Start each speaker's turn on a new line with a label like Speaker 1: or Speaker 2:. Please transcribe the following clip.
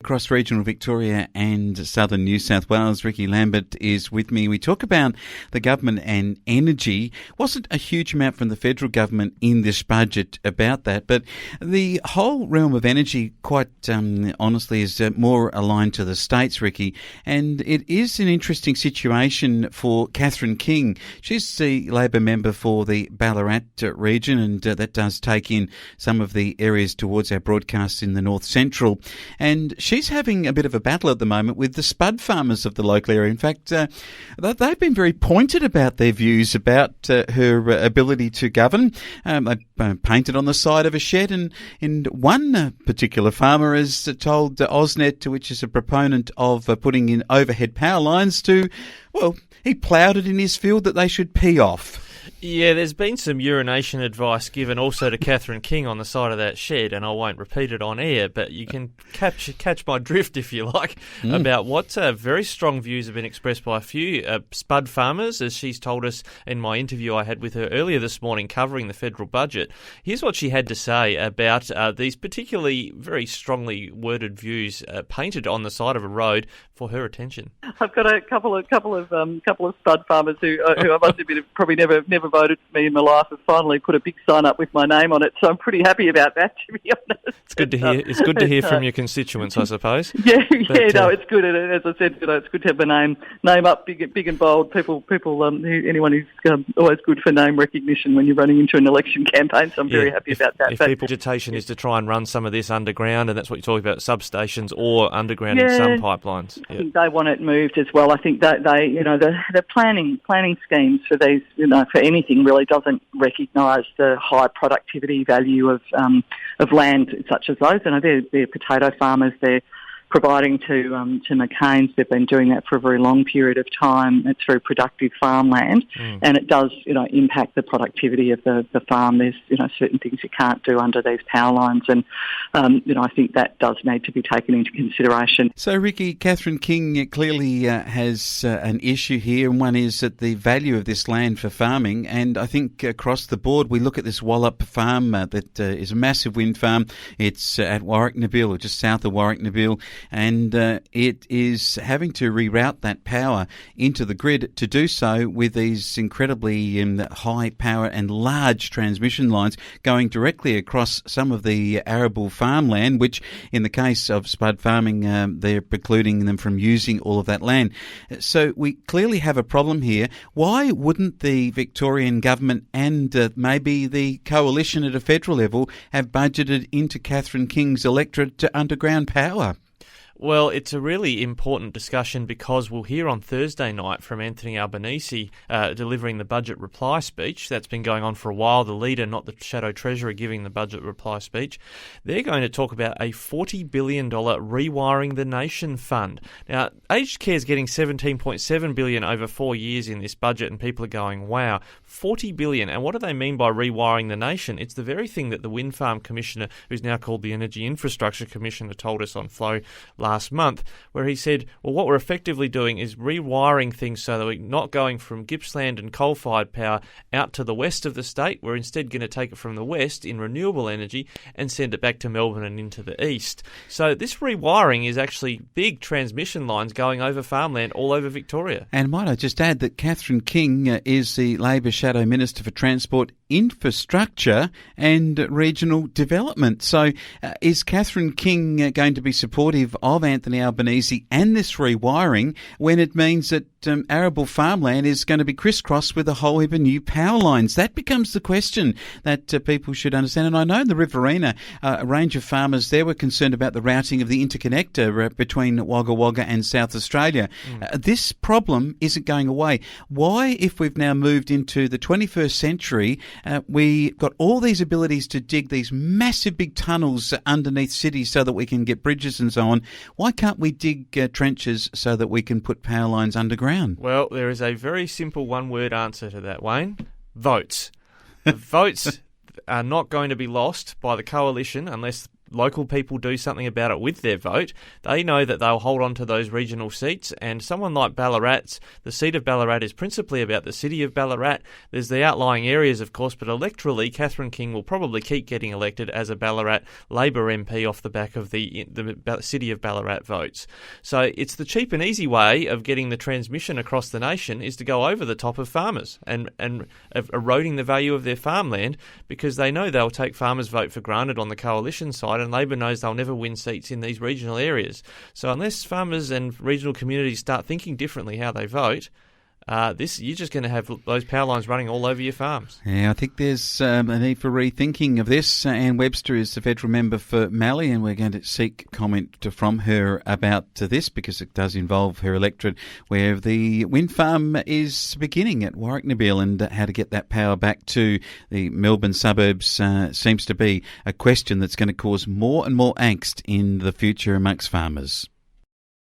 Speaker 1: across regional Victoria and southern New South Wales. Ricky Lambert is with me. We talk about the government and energy. Wasn't a huge amount from the federal government in this budget about that, but the whole realm of energy, quite honestly, is more aligned to the states, Ricky. And it is an interesting situation for Catherine King. She's the Labor member for the Ballarat region, and that does take in some of the areas towards our broadcasts in the North Central. And she's having a bit of a battle at the moment with the spud farmers of the local area. In fact, they've been very pointed about their views about her ability to govern. They painted on the side of a shed, and one particular farmer has told AusNet, which is a proponent of putting in overhead power lines, he ploughed it in his field that they should pee off.
Speaker 2: Yeah, there's been some urination advice given also to Catherine King on the side of that shed, and I won't repeat it on air, but you can catch my drift, if you like, about what very strong views have been expressed by a few spud farmers, as she's told us in my interview I had with her earlier this morning covering the federal budget. Here's what she had to say about these particularly very strongly worded views painted on the side of a road for her attention.
Speaker 3: I've got a couple of spud farmers who I must admit have probably never voted for me in my life, have finally put a big sign up with my name on it, so I'm pretty happy about that, to be honest.
Speaker 2: It's good to hear. It's good to hear from your constituents, I suppose.
Speaker 3: It's good. And as I said, it's good to have the name up big and bold. Anyone who's always good for name recognition when you're running into an election campaign. So I'm very happy about that.
Speaker 2: If people's agitation is to try and run some of this underground, and that's what you're talking about, substations or underground in some pipelines.
Speaker 3: I think they want it moved as well. I think that the planning schemes for these, for anything really doesn't recognise the high productivity value of land such as those. And they're potato farmers. They're providing to McCain's. They've been doing that for a very long period of time. It's very productive farmland, and it does impact the productivity of the farm. There's certain things you can't do under these power lines, and I think that does need to be taken into consideration.
Speaker 1: So, Ricky, Catherine King clearly has an issue here, and one is that the value of this land for farming. And I think across the board, we look at this Wallop farm that is a massive wind farm. It's at Warwick-Nabil, or just south of Warwick-Nabil. And it is having to reroute that power into the grid, to do so with these incredibly high power and large transmission lines going directly across some of the arable farmland, which in the case of spud farming, they're precluding them from using all of that land. So we clearly have a problem here. Why wouldn't the Victorian government and maybe the coalition at a federal level have budgeted into Catherine King's electorate to underground power?
Speaker 2: Well, it's a really important discussion because we'll hear on Thursday night from Anthony Albanese delivering the budget reply speech. That's been going on for a while. The leader, not the Shadow Treasurer, giving the budget reply speech. They're going to talk about a $40 billion Rewiring the Nation fund. Now, aged care is getting $17.7 billion over 4 years in this budget, and people are going, wow, $40 billion. And what do they mean by rewiring the nation? It's the very thing that the Wind Farm Commissioner, who's now called the Energy Infrastructure Commissioner, told us on Flow last month, where he said, well, what we're effectively doing is rewiring things so that we're not going from Gippsland and coal-fired power out to the west of the state. We're instead going to take it from the west in renewable energy and send it back to Melbourne and into the east. So this rewiring is actually big transmission lines going over farmland all over Victoria.
Speaker 1: And might I just add that Catherine King is the Labor Shadow Minister for Transport, Infrastructure and Regional Development. So is Catherine King going to be supportive of Anthony Albanese and this rewiring when it means that arable farmland is going to be crisscrossed with a whole heap of new power lines? That becomes the question that people should understand. And I know in the Riverina, a range of farmers there were concerned about the routing of the interconnector between Wagga Wagga and South Australia. This problem isn't going away. Why, if we've now moved into the 21st century, we got all these abilities to dig these massive big tunnels underneath cities so that we can get bridges and so on, why can't we dig trenches so that we can put power lines underground?
Speaker 2: Well, there is a very simple one-word answer to that, Wayne. Votes. The votes are not going to be lost by the coalition unless local people do something about it with their vote, they know that they'll hold on to those regional seats. And someone like Ballarat's, the seat of Ballarat is principally about the city of Ballarat. There's the outlying areas, of course, but electorally, Catherine King will probably keep getting elected as a Ballarat Labor MP off the back of the city of Ballarat votes. So it's the cheap and easy way of getting the transmission across the nation is to go over the top of farmers and of eroding the value of their farmland, because they know they'll take farmers' vote for granted on the coalition side, and Labor knows they'll never win seats in these regional areas. So unless farmers and regional communities start thinking differently how they vote, you're just going to have those power lines running all over your farms.
Speaker 1: Yeah, I think there's a need for rethinking of this. Anne Webster is the federal member for Mallee, and we're going to seek comment from her about this because it does involve her electorate, where the wind farm is beginning at Warwick-Nabil, and how to get that power back to the Melbourne suburbs seems to be a question that's going to cause more and more angst in the future amongst farmers.